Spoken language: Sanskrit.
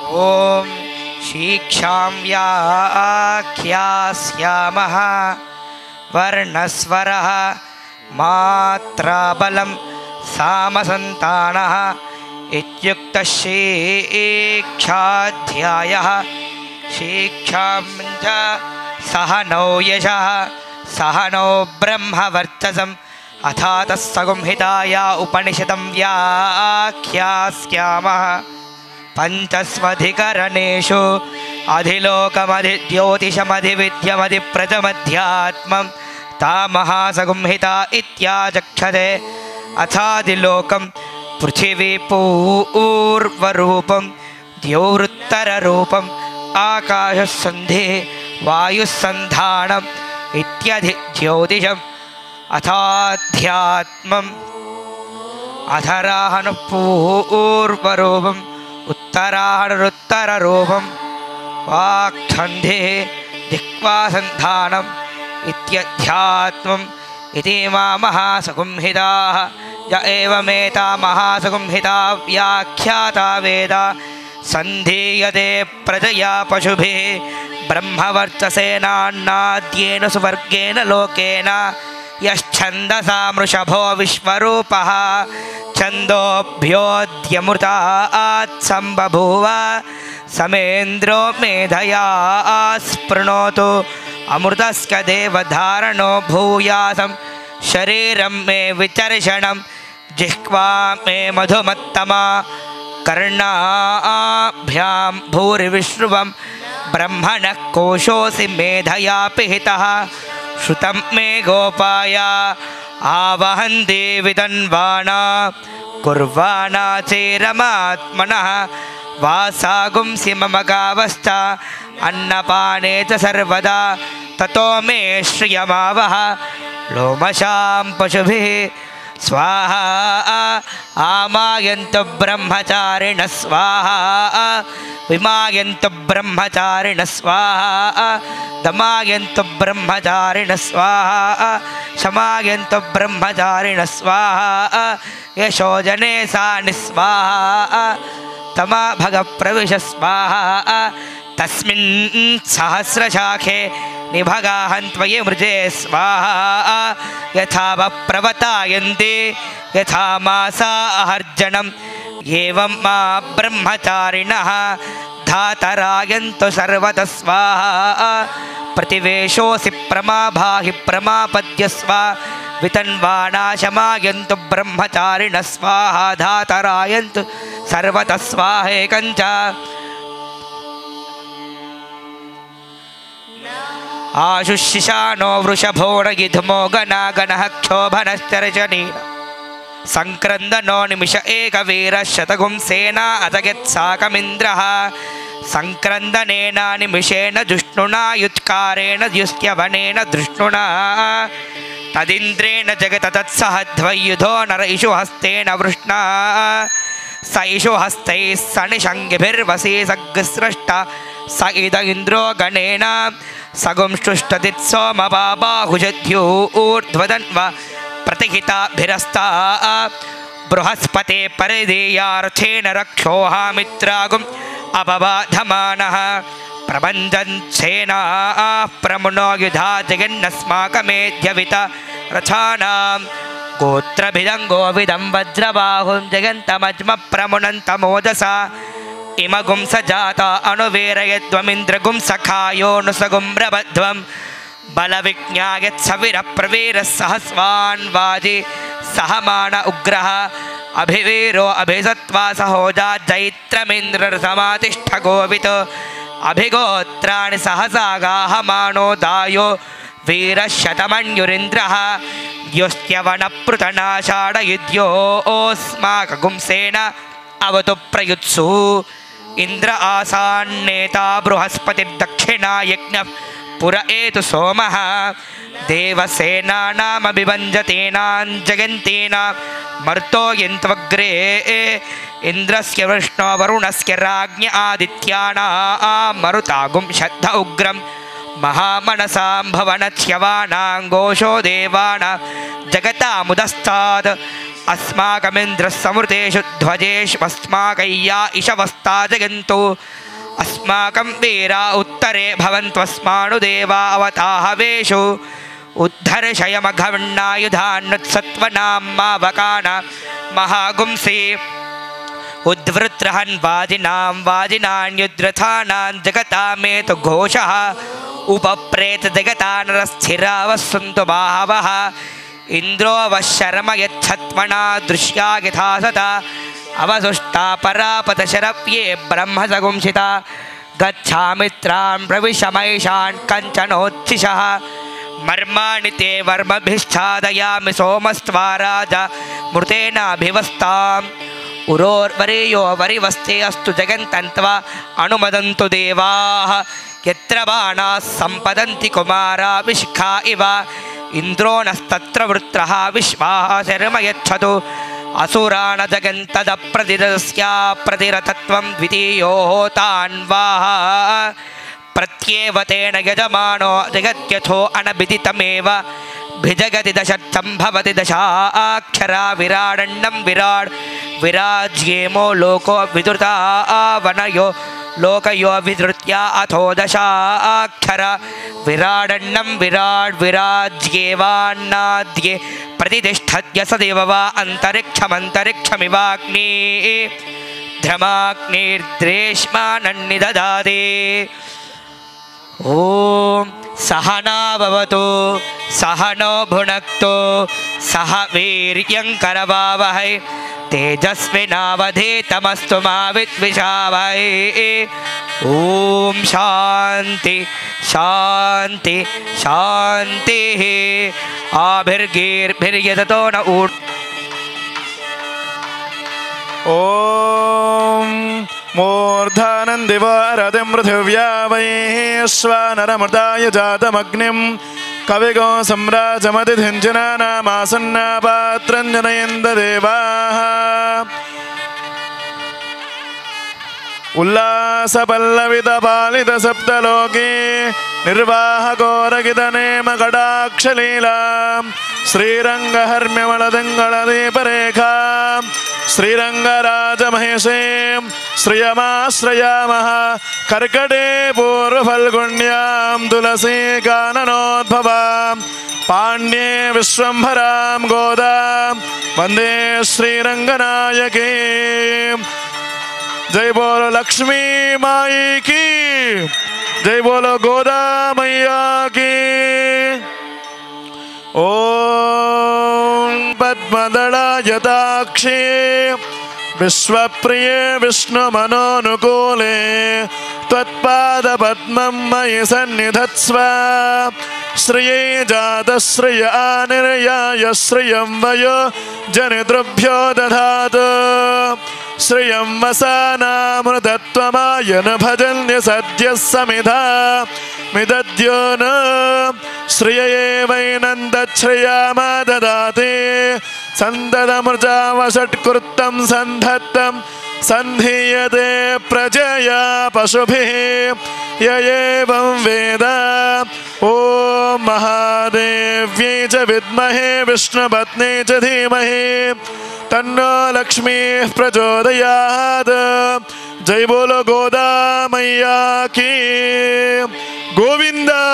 ॐ शीक्षां व्याख्यास्यामः वर्णस्वरः मात्राबलं सामसन्तानः इत्युक्तः शिक्षाध्यायः। शिक्षां च सह नौ यशः सह नो ब्रह्मवर्चसम् अथातः संहिताया उपनिषदं व्याख्यास्यामः। पञ्चस्वधिकरणेषु अधिलोकमधिज्योतिषमधिविद्यमधिप्रजमध्यात्मं तामहासंहिता इत्याचक्षते। अथादिलोकं पृथिवी पूर्वरूपं द्यौरुत्तररूपम् आकाशसन्धिः वायुस्सन्धानम् इत्यधिज्योतिषम् अथाध्यात्मम् अधराहनुः पूर्वरूपम् उत्तराहनुरुत्तररूपं वाक्छन्धिः दिक्वासन्धानम् इत्यध्यात्मम् इति मा महासंहिताः। य एवमेता महासंहिता व्याख्याता वेद सन्धीयते प्रजया पशुभिः ब्रह्मवर्चसेनान्नाद्येन सुवर्गेण लोकेन यश्छन्दसा मृषभो विश्वरूपः छन्दोभ्योऽद्यमृतात् सम्बभूव समेन्द्रो मेधया स्पृणोतु अमृतस्य देवधारणो भूयासं शरीरं मे विचर्षणं जिह्वा मे मधुमत्तमा कर्णाभ्यां भूरिविश्रुवं ब्रह्मणः कोशोऽसि मेधया पिहितः श्रुतं मे गोपाय आवहन्ति विदन्वाना कुर्वाणा चेरमात्मनः वासागुंसि मम गावश्च अन्नपाने च सर्वदा ततो मे श्रियमावह लोमशां पशुभिः स्वाहा आमायन्तु ब्रह्मचारिणः स्वाहा विमायन्तु ब्रह्मचारिणः स्वाहा दमायन्तु ब्रह्मचारिणः स्वाहा शमायन्तु ब्रह्मचारिणः स्वाहा यशोजने सा निस्वाहा तमा भगप्रविश स्वाहा तस्मिन् सहस्रशाखे निभगाहन्त्वयि मृजे स्वाहा यथा वप्रवतायन्ति यथा मासा अहर्जनम् एवं मा ब्रह्मचारिणः धातरायन्तु सर्वतः स्वाहा प्रतिवेशोऽसि प्रमाभाहि प्रमापद्यस्व वितन्वाना शमायन्तु ब्रह्मचारिणः स्वाहा धातरायन्तु सर्वतः स्वाहेकञ्च आशुशिशानो वृषभोणगिधुमो गणागणः क्षोभनश्चर्जनीन संक्रन्दनो निमिष एकवीरः शतगुंसेना अतगत्साकमिन्द्रः संक्रन्दनेन निमिषेण जुष्णुना युत्कारेण द्युस्त्यवनेन धृष्णुना तदिन्द्रेण जगत तत्सहध्वयुधो नर इषु हस्तेन वृष्णा स इषु हस्तैः सनिषङ्गिभिर्वसी सग्स्रष्टा स इद इन्द्रो गणेन सगुंष्टुष्टदित्सोमबाहुजध्यूर्ध्वदन्व प्रतिहिताभिरस्ता बृहस्पते परिदेयार्थेन रक्षोहामित्रागुम् अपबाधमानः प्रबन्धन्सेनाः प्रमुनो युधा जगन्नस्माकमेध्यवित रथानां गोत्रभिदङ्गोविदं वज्रबाहुं जगन्तमज्म प्रमुनन्तमोजसा इमगुं स जाता अनुवेरयद्वमिन्द्रगुं सखायोऽनुसगुं रबध्वं बलविज्ञायत्सविरप्रवीरः सहस्वान् वाजि सहमान उग्रः अभिवीरो अभिसत्वा सहोजा जैत्रमिन्द्रसमातिष्ठ गोवित अभिगोत्राणि सहसा गाहमानो दायो वीरशतमन्युरिन्द्रः द्योस्त्यवनपृतनाषाढयुध्योऽस्माकगुंसेन अवतु प्रयुत्सु इंद्र आसान्नेता बृहस्पतिर्दक्षिणा यज्ञः पुर एतु सोमः देवसेनानामभिवञ्जतेनां जगन्तेना मर्तो यन्त्वग्रे इंद्रस्य विष्णो वरुणस्य राज्ञ आदित्यानां मरुतागुं शद्ध उग्रं महामनसां भवनच्यवानां घोषो देवानां जगतामुदस्तात् अस्माकमिन्द्रः समृतेषु ध्वजेष्वस्माकय्या इषवस्ता जगन्तु अस्माकं वीरा उत्तरे भवन्त्वस्मानुदेवा अवताहवेषु उद्धर्षयमघवण्णायुधान्नुत्सत्वनां मावकान महागुंसि उद्वृत्रहन् वाजिनान्युद्रथानां जगतामेतु घोषः उपप्रेत जगता नरस्थिरावस्सन्तु बाहवः इंद्रो वशर्म यच्छत्मना दृश्या यथा सता अवसुष्टा परापतशरव्ये ब्रह्मसगुंसिता गच्छामित्रान् प्रविशमैषान् कञ्चनोच्छिषः मर्माणि ते वर्मभिश्चादयामि सोमस्त्वा राजा मृतेनाभिवस्ताम् उरोर्वरीयो वरिवस्ते अस्तु जगन्तन्त्वा अनुमदन्तु देवाः यत्र बाणाः सम्पदन्ति कुमारा विशिखा इव इंद्रो नस्तत्र वृत्रः विश्वाः शर्म यच्छतु असुराण जगन्तदप्रतिरस्या प्रतिरतत्वं द्वितीयोः तान्वाः प्रत्येव तेन यजमानो जगत्यथो अनभिदितमेव भिजगति दशर्थं भवति दशाक्षरा विराडण्डं विराड् विराज्येमो लोको विदृता वनयो लोकयो विधृत्या अथो दशाक्षर विराडण्डं विराड् विराज्येवान्नाद्ये प्रतिष्ठद्य सदेव वा अन्तरिक्षमन्तरिक्षमिवाग्नि ध्रमाग्निर्द्रेष्मानन्निदधाति ओम सहना भवतु सहनो भुनक्तु सह वीर्यं करवावहै तेजस्विनावधीतमस्तु मा विद्विषावहै ओम शांति शांति शांतिः आभिर्गीर्भिर्यततो न ऊर् ओम मूर्धानन्दिवारतिं पृथिव्या वैश्वानरमृताय जातमग्निं कविगो सम्राजमतिथिञ्जनानामासन्नापात्रं जनयन्त देवाः उल्लासपल्लवितपालितसप्तलोके निर्वाहकोरगितनेमकटाक्षलीलां श्रीरङ्गहर्म्यमलदङ्गलदीपरेखां श्रीरङ्गराजमहेशीं श्रियमाश्रयामः कर्कटे पूर्वफल्गुण्यां तुलसीकाननोद्भवां पाण्ये विश्वम्भरां गोदां वन्दे श्रीरङ्गनायकी जय बोलो लक्ष्मी माई की जय बोलो गोदा मैया की ओम पद्मदलायताक्षी विश्वप्रिये विष्णुमनोनुकूले त्वत्पादपद्मं मयि सन्निधत्स्व श्रिये जातश्रिय आनिर्याय श्रियं वयो जनितृभ्यो दधातु श्रियं वसानामृतत्वमायन भजन्य सद्यः समिधा मिदद्यो न श्रिये वैनन्दश्रियामा ददाति सन्ददमृजावषट्कृतं सन्धत्तं सन्धीयते प्रजया पशुभिः य एवं वेद ॐ महादेव्यै च विद्महे विष्णुपत्न्यै च धीमहि तन्नो लक्ष्मीः प्रचोदयात् जय बोलो गोदा मैया की गोविंदा।